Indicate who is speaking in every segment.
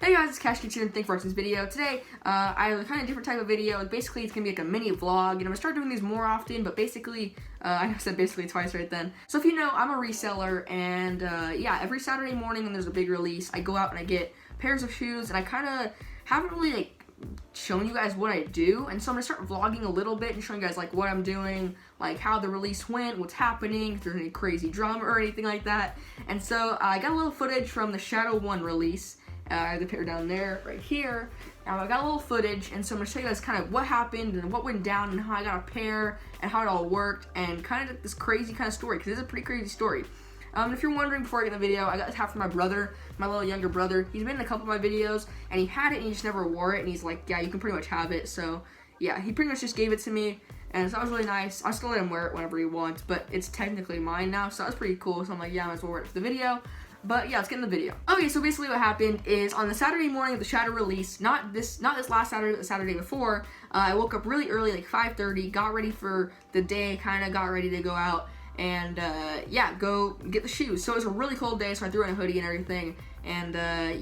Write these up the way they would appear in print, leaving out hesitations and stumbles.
Speaker 1: Hey guys, it's Cash Kitchen and thanks for watching this video. Today, I have a kind of different type of video. Basically, it's going to be like a mini vlog, and I'm going to start doing these more often, but basically, I said basically twice right then. So if you know, I'm a reseller, and yeah, every Saturday morning when there's a big release, I go out and I get pairs of shoes, and I kind of haven't really shown you guys what I do, and so I'm going to start vlogging a little bit and showing you guys like what I'm doing, like how the release went, what's happening, if there's any crazy drama or anything like that. And so I got a little footage from the Shadow 1 release. I have the pair down there, right here. Now I got a little footage, and so I'm going to show you guys kind of what happened and what went down and how I got a pair and how it all worked and kind of this crazy kind of story, because it's a pretty crazy story. If you're wondering before I get in the video, I got this hat from my brother, my little younger brother. He's been in a couple of my videos, and he had it and he just never wore it, and he's like, yeah, you can pretty much have it. So yeah, he pretty much just gave it to me, and so that was really nice. I still let him wear it whenever he wants, but it's technically mine now, so that was pretty cool. So I'm like, yeah, I might as well wear it for the video. But yeah, let's get in the video. Okay, so basically what happened is on the Saturday morning of the Shadow release, not this last Saturday, but the Saturday before, I woke up really early, like 5:30, got ready for the day, kind of got ready to go out and yeah, go get the shoes. So it was a really cold day, so I threw on a hoodie and everything, and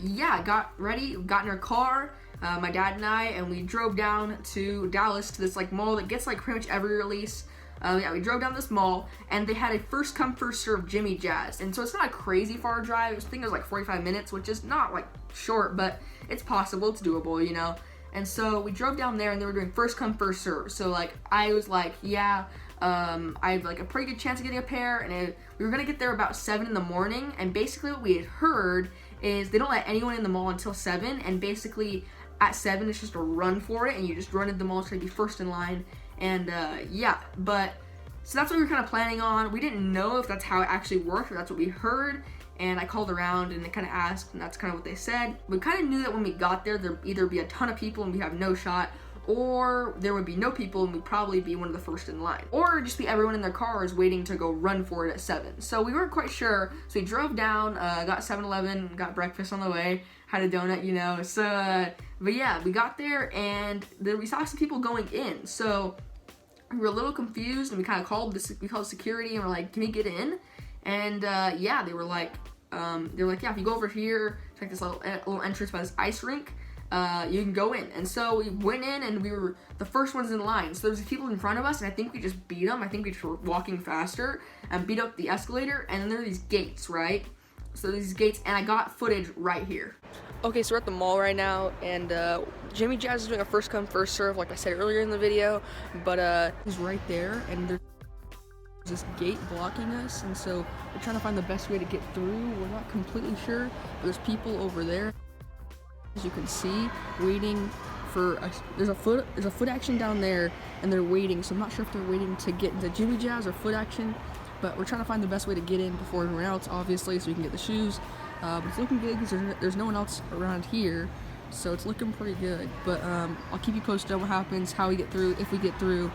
Speaker 1: yeah, got ready, got in our car, my dad and I, and we drove down to Dallas to this like mall that gets like pretty much every release. Yeah, we drove down this mall, and they had a first come first serve Jimmy Jazz, and so it's not a crazy far drive. I think it was like 45 minutes, which is not like short, but it's possible, it's doable, you know. And so we drove down there, and they were doing first come first serve. So like I was like, yeah, I have like a pretty good chance of getting a pair, and we were gonna get there about 7 in the morning. And basically what we had heard is they don't let anyone in the mall until 7, and basically at 7 it's just a run for it, and you just run into the mall, try to be first in line. And yeah, but so that's what we were kind of planning on. We didn't know if that's how it actually worked, or that's what we heard, and I called around and they kind of asked, and that's kind of what they said. We kind of knew that when we got there, there'd either be a ton of people and we have no shot, or there would be no people and we'd probably be one of the first in line, or just be everyone in their cars waiting to go run for it at 7. So we weren't quite sure, so we drove down, got 7-Eleven, got breakfast on the way, had a donut, you know. So but yeah, we got there, and then we saw some people going in, so we were a little confused, and we kind of called security, and we're like, can we get in? And yeah, they were like, yeah, if you go over here, it's like this little entrance by this ice rink, you can go in. And so we went in, and we were the first ones in line. So there's people in front of us, and I think we just beat them. I think we just were walking faster and beat up the escalator, and then there are these gates, right? So these gates, and I got footage right here. Okay, so we're at the mall right now, and Jimmy Jazz is doing a first come first serve, like I said earlier in the video, but he's right there, and there's this gate blocking us, and so we're trying to find the best way to get through. We're not completely sure, but there's people over there, as you can see, waiting for there's a foot action down there, and they're waiting. So I'm not sure if they're waiting to get into Jimmy Jazz or foot action, but we're trying to find the best way to get in before everyone else, obviously, so we can get the shoes. But it's looking good because there's no one else around here, so it's looking pretty good. But I'll keep you posted on what happens, how we get through, if we get through,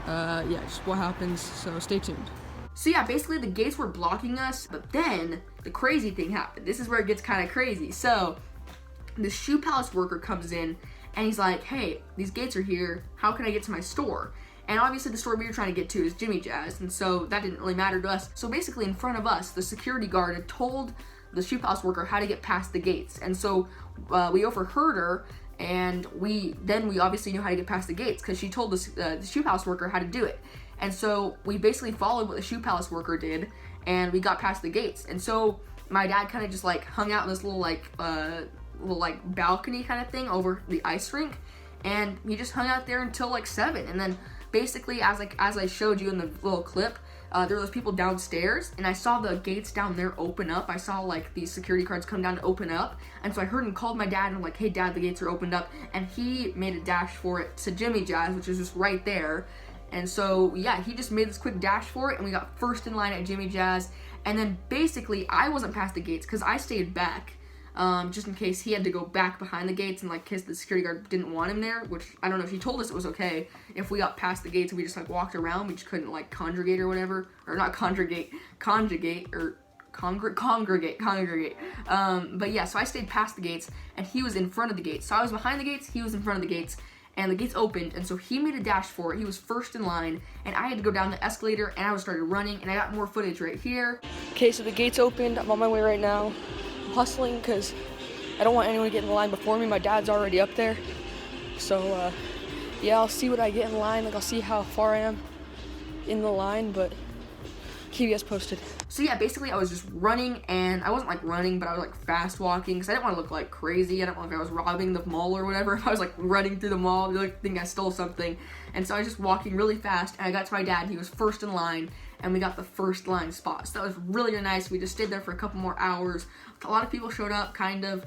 Speaker 1: yeah, just what happens, so stay tuned. So yeah, basically the gates were blocking us, but then the crazy thing happened. This is where it gets kind of crazy. So the Shoe Palace worker comes in, and he's like, hey, these gates are here, how can I get to my store? And obviously the store we were trying to get to is Jimmy Jazz, and so that didn't really matter to us. So basically in front of us, the security guard had told the Shoe Palace worker how to get past the gates, and so we overheard her, and we obviously knew how to get past the gates because she told the Shoe Palace worker how to do it. And so we basically followed what the Shoe Palace worker did, and we got past the gates. And so my dad kind of just like hung out in this little balcony kind of thing over the ice rink, and he just hung out there until like 7. And then basically as I showed you in the little clip, there were those people downstairs, and I saw the gates down there open up. I saw like these security cards come down to open up, and so I heard him called my dad, and I'm like, hey dad, the gates are opened up, and he made a dash for it to Jimmy Jazz, which is just right there. And so yeah, he just made this quick dash for it, and we got first in line at Jimmy Jazz. And then basically I wasn't past the gates because I stayed back, just in case he had to go back behind the gates, and like the security guard didn't want him there, which I don't know if he told us it was okay if we got past the gates and we just like walked around. We just couldn't like congregate or whatever, or not conjugate, conjugate, or congregate. But yeah, so I stayed past the gates, and he was in front of the gates. So I was behind the gates, he was in front of the gates, and the gates opened, and so he made a dash for it. He was first in line, and I had to go down the escalator, and I started running, and I got more footage right here. Okay, so the gates opened. I'm on my way right now. I'm hustling because I don't want anyone to get in the line before me. My dad's already up there. So, yeah, I'll see what I get in line. Like, I'll see how far I am in the line, but keep you guys posted. So yeah, basically I was just running, and I wasn't like running, but I was like fast walking because I didn't want to look like crazy. I didn't want to, like, I was robbing the mall or whatever. If I was like running through the mall, they'd like think I stole something. And so I was just walking really fast, and I got to my dad. He was first in line, and we got the first line spot. So that was really nice. We just stayed there for a couple more hours. A lot of people showed up, kind of,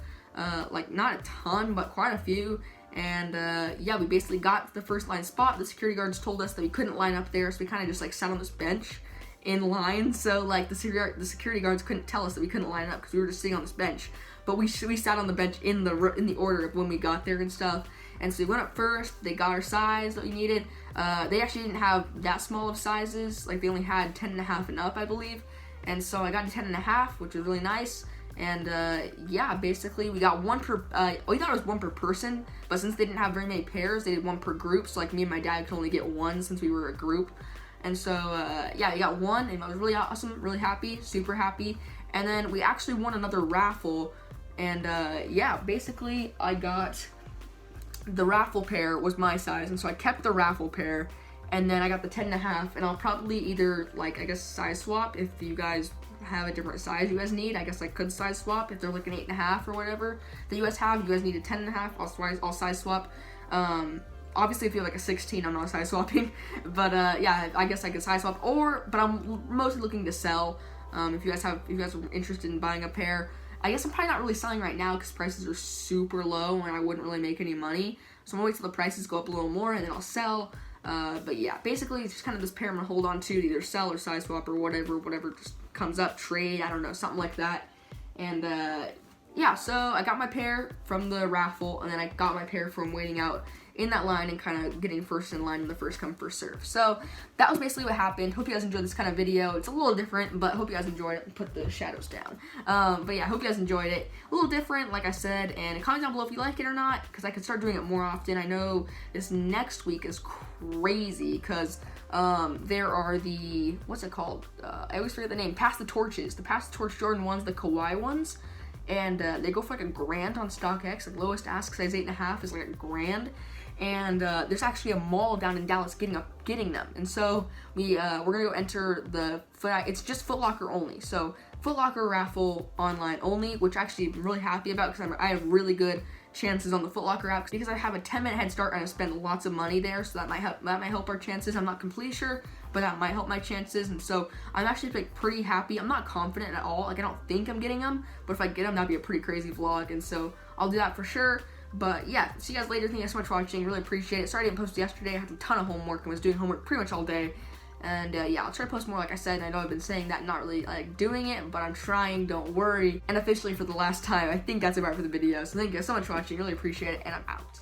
Speaker 1: like not a ton, but quite a few. And yeah, we basically got the first line spot. The security guards told us that we couldn't line up there, so we kind of just like sat on this bench in line. So like the security guards couldn't tell us that we couldn't line up because we were just sitting on this bench. But we sat on the bench in the order of when we got there and stuff. And so we went up first. They got our size that we needed. They actually didn't have that small of sizes. Like they only had 10.5 and up, I believe. And so I got to 10.5, which was really nice. And yeah, basically we got one per, we thought it was one per person, but since they didn't have very many pairs, they did one per group. So like me and my dad could only get one since we were a group. And so yeah, we got one, and I was really awesome, really happy, super happy. And then we actually won another raffle, and yeah, basically I got the raffle pair was my size, and so I kept the raffle pair, and then I got the 10.5, and I'll probably either, like, I guess size swap if you guys have a different size you guys need. I guess I could size swap if they're like an 8.5 or whatever that you guys have. You guys need a 10.5, I'll size swap. Obviously if you have like a 16, I'm not size swapping, but yeah, I guess I could size swap, but I'm mostly looking to sell. If you guys are interested in buying a pair, I guess I'm probably not really selling right now because prices are super low and I wouldn't really make any money. So I'm gonna wait till the prices go up a little more and then I'll sell. But yeah, basically it's just kind of this pair I'm gonna hold on to either sell or size swap or whatever just comes up, trade, I don't know, something like that. And yeah, so I got my pair from the raffle, and then I got my pair from waiting out in that line and kind of getting first in line in the first come first serve. So that was basically what happened. Hope you guys enjoyed this kind of video. It's a little different, but hope you guys enjoyed it. Put the shadows down. But yeah, hope you guys enjoyed it. A little different, like I said, and comment down below if you like it or not, because I could start doing it more often. I know this next week is crazy because there are the, what's it called? I always forget the name. Pass the Torches. The Pass the Torch Jordan ones, the Kawhi ones. And they go for like $1,000 on StockX. Like lowest ask size 8.5 is like $1,000. And there's actually a mall down in Dallas getting them. And so we're gonna go enter it's just Foot Locker only. So Foot Locker raffle online only, which actually I'm really happy about because I have really good chances on the Foot Locker app because I have a 10-minute head start and I spend lots of money there, so that might help our chances. I'm not completely sure, but that might help my chances. And so I'm actually like pretty happy. I'm not confident at all. Like I don't think I'm getting them, but if I get them, that'd be a pretty crazy vlog. And so I'll do that for sure. But yeah, see you guys later. Thank you guys so much for watching. Really appreciate it. Sorry I didn't post yesterday. I had a ton of homework and was doing homework pretty much all day. And yeah, I'll try to post more, like I said. And I know I've been saying that, not really like doing it, but I'm trying, don't worry. And officially for the last time, I think that's about it for the video. So thank you guys so much for watching. Really appreciate it, and I'm out.